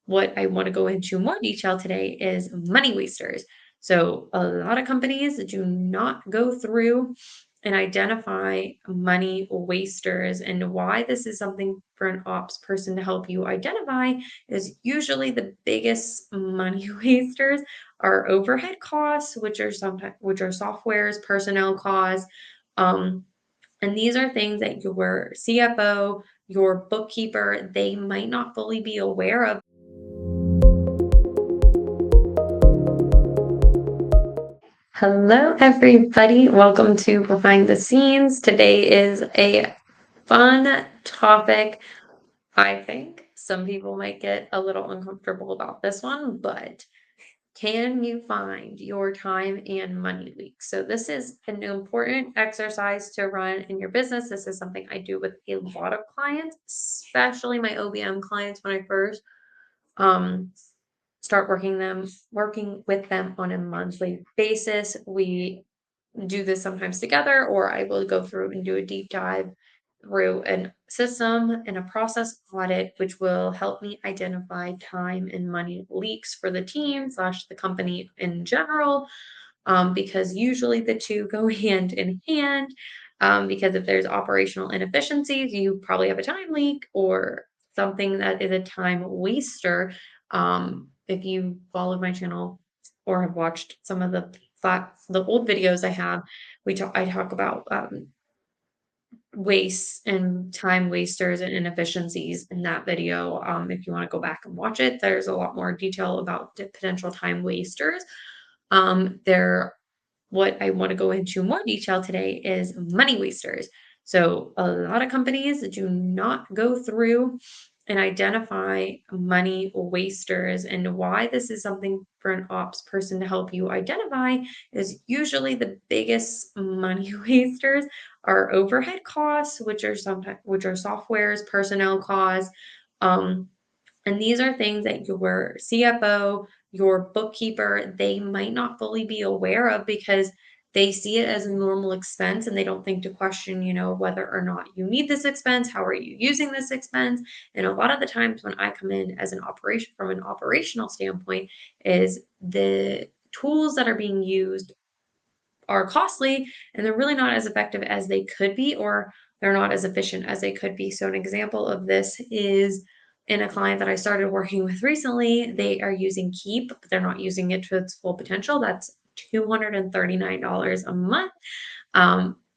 what I want to go into more detail today is money wasters. So, a lot of companies do not go through and identify money wasters. And why this is something for an ops person to help you identify is usually the biggest money wasters are overhead costs, which are softwares, personnel costs. Um, and these are things that your CFO, your bookkeeper, they might not fully be aware of. Hello, everybody. Welcome to Behind the Scenes. Today is a fun topic. I think some people might get a little uncomfortable about this one, but can you find your time and money leaks? So, this is an important exercise to run in your business. This is something I do with a lot of clients, especially my OBM clients when I first um, start working with them on a monthly basis. We do this sometimes together, or I will go through and do a deep dive through a system and a process audit, which will help me identify time and money leaks for the team slash the company in general. Because usually the two go hand in hand. Because if there's operational inefficiencies, you probably have a time leak or something that is a time waster. If you followed my channel or have watched some of the old videos I have, I talk about waste and time wasters and inefficiencies in that video. If you want to go back and watch it, there's a lot more detail about the potential time wasters. There What I want to go into more detail today is money wasters. So, a lot of companies do not go through and identify money wasters. And why this is something for an ops person to help you identify is usually the biggest money wasters are overhead costs, which are softwares, personnel costs. Um, and these are things that your CFO, your bookkeeper, they might not fully be aware of because they see it as a normal expense and they don't think to question, whether or not you need this expense, how are you using this expense? And a lot of the times when I come in as an operation from an operational standpoint is the tools that are being used are costly and they're really not as effective as they could be, or they're not as efficient as they could be. So, an example of this is in a client that I started working with recently. They are using Keep, but they're not using it to its full potential. That's $239 a month,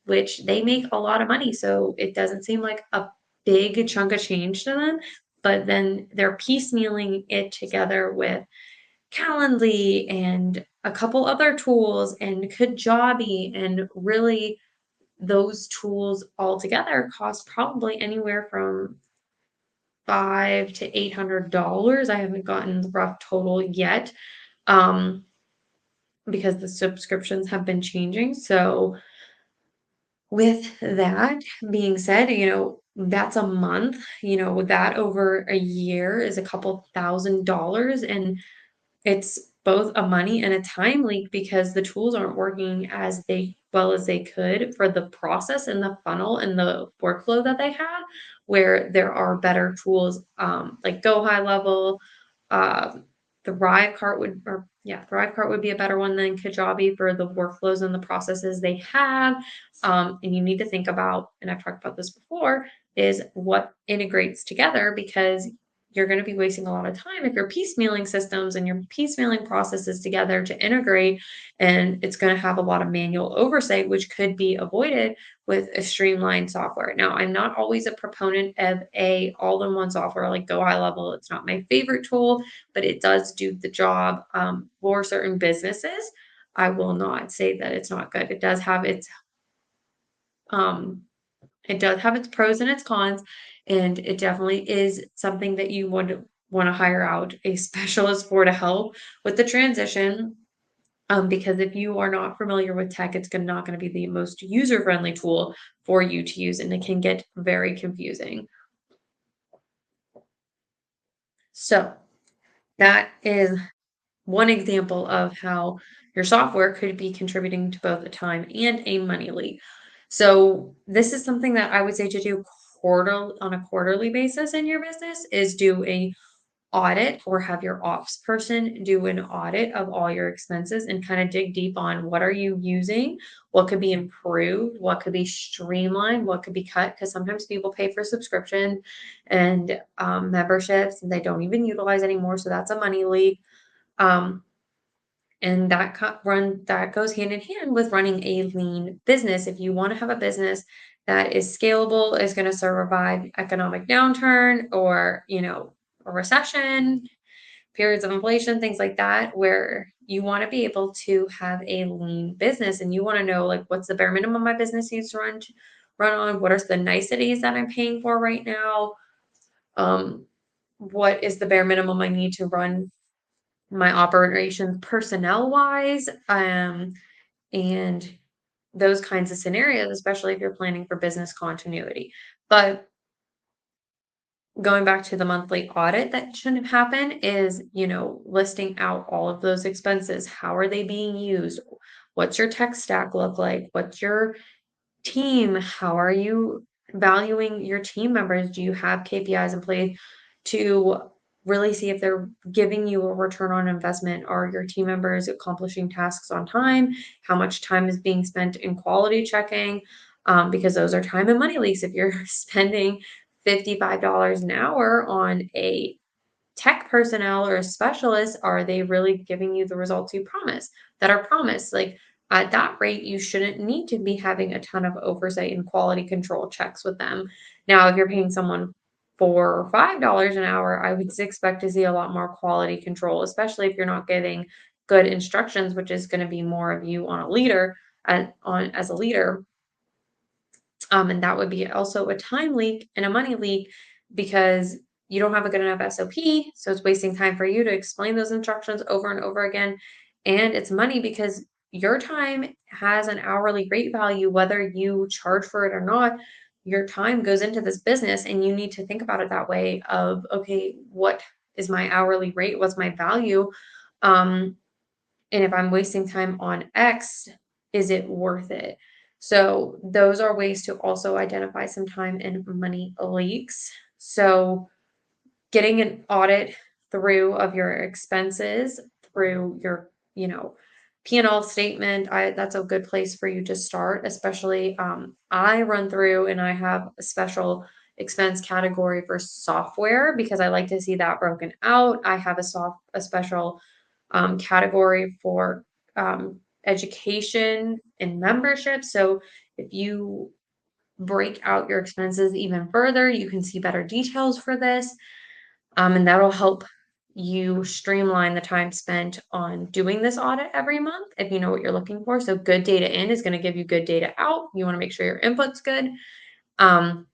which they make a lot of money. So, it doesn't seem like a big chunk of change to them, but then they're piecemealing it together with Calendly and a couple other tools and Kajabi, and really those tools altogether cost probably anywhere from $500 to $800. I haven't gotten the rough total yet, um, because the subscriptions have been changing. So, with that being said, that's a month. That over a year is a couple $1,000s, and it's both a money and a time leak because the tools aren't working as well as they could for the process and the funnel and the workflow that they have, where there are better tools, like Go High Level. uh, Thrivecart would be a better one than Kajabi for the workflows and the processes they have. And you need to think about, and I've talked about this before, is what integrates together, because you're going to be wasting a lot of time if you're piecemealing systems and you're piecemealing processes together to integrate, and it's going to have a lot of manual oversight, which could be avoided with a streamlined software. Now, I'm not always a proponent of a all-in-one software like Go High Level. It's not my favorite tool, but it does do the job for certain businesses. I will not say that it's not good. Um, it does have its pros and its cons, and it definitely is something that you want to hire out a specialist for to help with the transition. Because if you are not familiar with tech, it's not going to be the most user friendly tool for you to use, and it can get very confusing. So, that is one example of how your software could be contributing to both a time and a money leak. So, this is something that I would say to do on a quarterly basis in your business, is do a audit or have your ops person do an audit of all your expenses and kind of dig deep on what are you using, what could be improved, what could be streamlined, what could be cut. Because sometimes people pay for subscription and memberships and they don't even utilize anymore. So that's a money leak. Um, and that goes hand in hand with running a lean business. If you want to have a business that is scalable, is going to survive economic downturn or, a recession, periods of inflation, things like that, where you want to be able to have a lean business and you want to know like what's the bare minimum my business needs to run on, what are the niceties that I'm paying for right now, um, what is the bare minimum I need to run my operations personnel wise, and those kinds of scenarios, especially if you're planning for business continuity. But going back to the monthly audit that shouldn't happen is, listing out all of those expenses. How are they being used? What's your tech stack look like? What's your team? How are you valuing your team members? Do you have KPIs in place to really see if they're giving you a return on investment? Are your team members accomplishing tasks on time? How much time is being spent in quality checking? Because those are time and money leaks. If you're spending $55 an hour on a tech personnel or a specialist, are they really giving you the results you promised? Like at that rate, you shouldn't need to be having a ton of oversight and quality control checks with them. Now, if you're paying someone $4 or $5 an hour, I would expect to see a lot more quality control, especially if you're not giving good instructions, which is going to be more of you on a leader on as a leader. And that would be also a time leak and a money leak because you don't have a good enough SOP. So it's wasting time for you to explain those instructions over and over again. And it's money because your time has an hourly rate value, whether you charge for it or not. Your time goes into this business and you need to think about it that way of, okay, what is my hourly rate? What's my value? Um, and if I'm wasting time on X, is it worth it? So those are ways to also identify some time and money leaks. So getting an audit through of your expenses through your, P&L statement, that's a good place for you to start, especially I run through and I have a special expense category for software because I like to see that broken out. I have a special category for education and membership. So if you break out your expenses even further, you can see better details for this. And that'll help you streamline the time spent on doing this audit every month if you know what you're looking for. So good data in is going to give you good data out. You want to make sure your input's good. Um,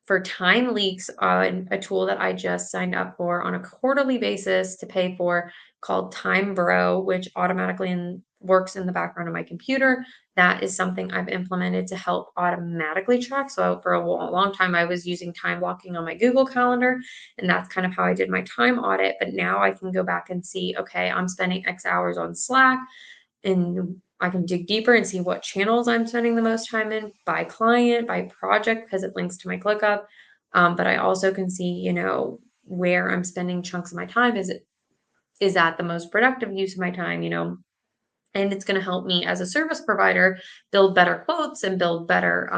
for time leaks on a tool that I just signed up for on a quarterly basis to pay for called Time Bro, which automatically works in the background of my computer. That is something I've implemented to help automatically track. So for a long time, I was using time blocking on my Google Calendar, and that's kind of how I did my time audit. But now I can go back and see, okay, I'm spending X hours on Slack and I can dig deeper and see what channels I'm spending the most time in by client, by project, because it links to my ClickUp. But I also can see, where I'm spending chunks of my time. Is that the most productive use of my time? And it's going to help me as a service provider build better quotes and build better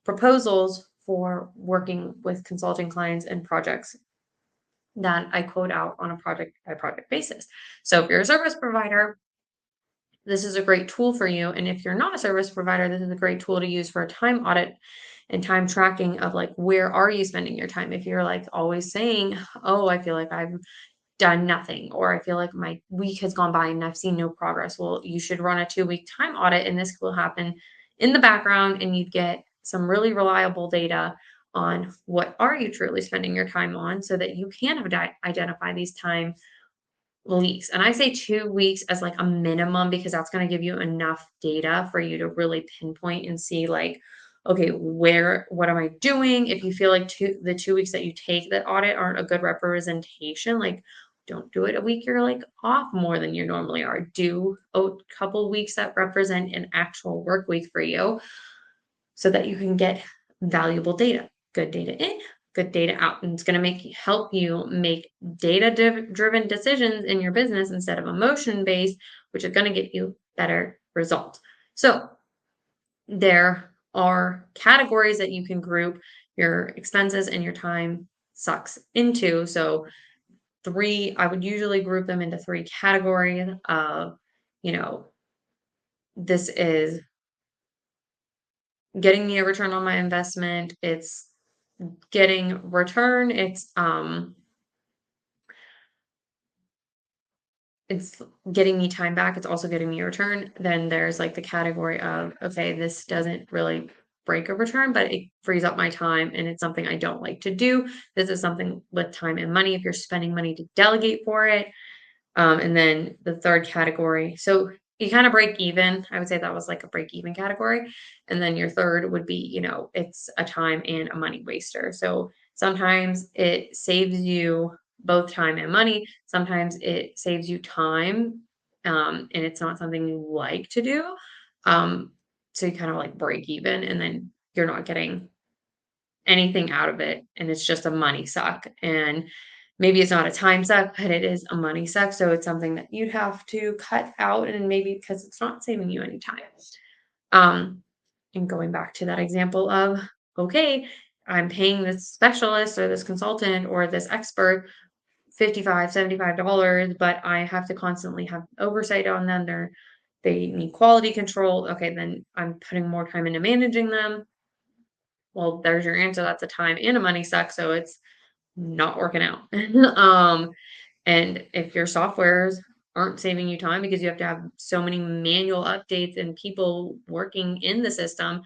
proposals for working with consulting clients and projects that I quote out on a project by project basis. So if you're a service provider, this is a great tool for you. And if you're not a service provider, this is a great tool to use for a time audit and time tracking of like, where are you spending your time? If you're like always saying, oh, I feel like I've done nothing, or I feel like my week has gone by and I've seen no progress. Well, you should run a 2-week time audit and this will happen in the background and you'd get some really reliable data on what are you truly spending your time on so that you can identify these time leaks. And I say 2 weeks as like a minimum because that's going to give you enough data for you to really pinpoint and see like, okay, what am I doing? If you feel like the 2 weeks that you take that audit aren't a good representation, like don't do it a week you're like off more than you normally are. Do a couple weeks that represent an actual work week for you so that you can get valuable data, good data in, good data out, and it's going to help you make driven decisions in your business instead of emotion based, which is going to get you better results. So there are categories that you can group your expenses and your time sucks into. So I would usually group them into three categories of, you know, this is getting me a return on my investment. It's getting return. It's getting me time back. It's also getting me a return. Then there's like the category of, okay, this doesn't really break a return, but it frees up my time and it's something I don't like to do. This is something with time and money. If you're spending money to delegate for it, and then the third category, so you kind of break even. I would say that was like a break even category. And then your third would be, it's a time and a money waster. So sometimes it saves you both time and money. Sometimes it saves you time, and it's not something you like to do. Um, so you kind of like break even, and then you're not getting anything out of it, and it's just a money suck. And maybe it's not a time suck, but it is a money suck. So it's something that you'd have to cut out, and maybe because it's not saving you any time. Um, and going back to that example of, okay, I'm paying this specialist or this consultant or this expert $55, $75, but I have to constantly have oversight on them. They need quality control. Okay, then I'm putting more time into managing them. Well, there's your answer. That's a time and a money suck. So it's not working out. And if your softwares aren't saving you time because you have to have so many manual updates and people working in the system,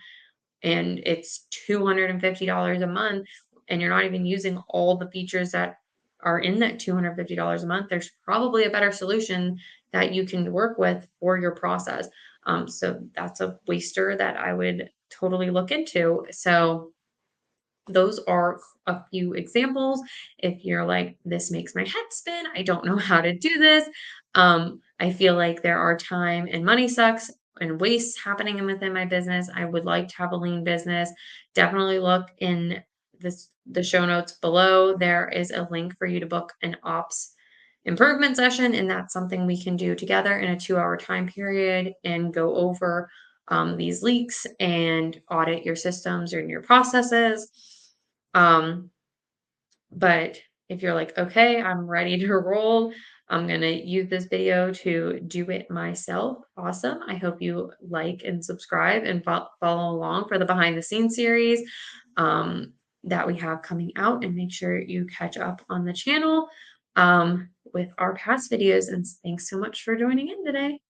and it's $250 a month, and you're not even using all the features that are in that $250 a month, there's probably a better solution that you can work with for your process. So that's a waster that I would totally look into. So those are a few examples. If you're like, this makes my head spin, I don't know how to do this. I feel like there are time and money sucks and waste happening within my business. I would like to have a lean business. Definitely look in the show notes below. There is a link for you to book an ops improvement session, and that's something we can do together in a 2-hour time period and go over these leaks and audit your systems and your processes. Um, but if you're like, okay, I'm ready to roll, I'm going to use this video to do it myself. Awesome. I hope you like and subscribe and follow along for the behind the scenes series that we have coming out, and make sure you catch up on the channel with our past videos. And thanks so much for joining in today.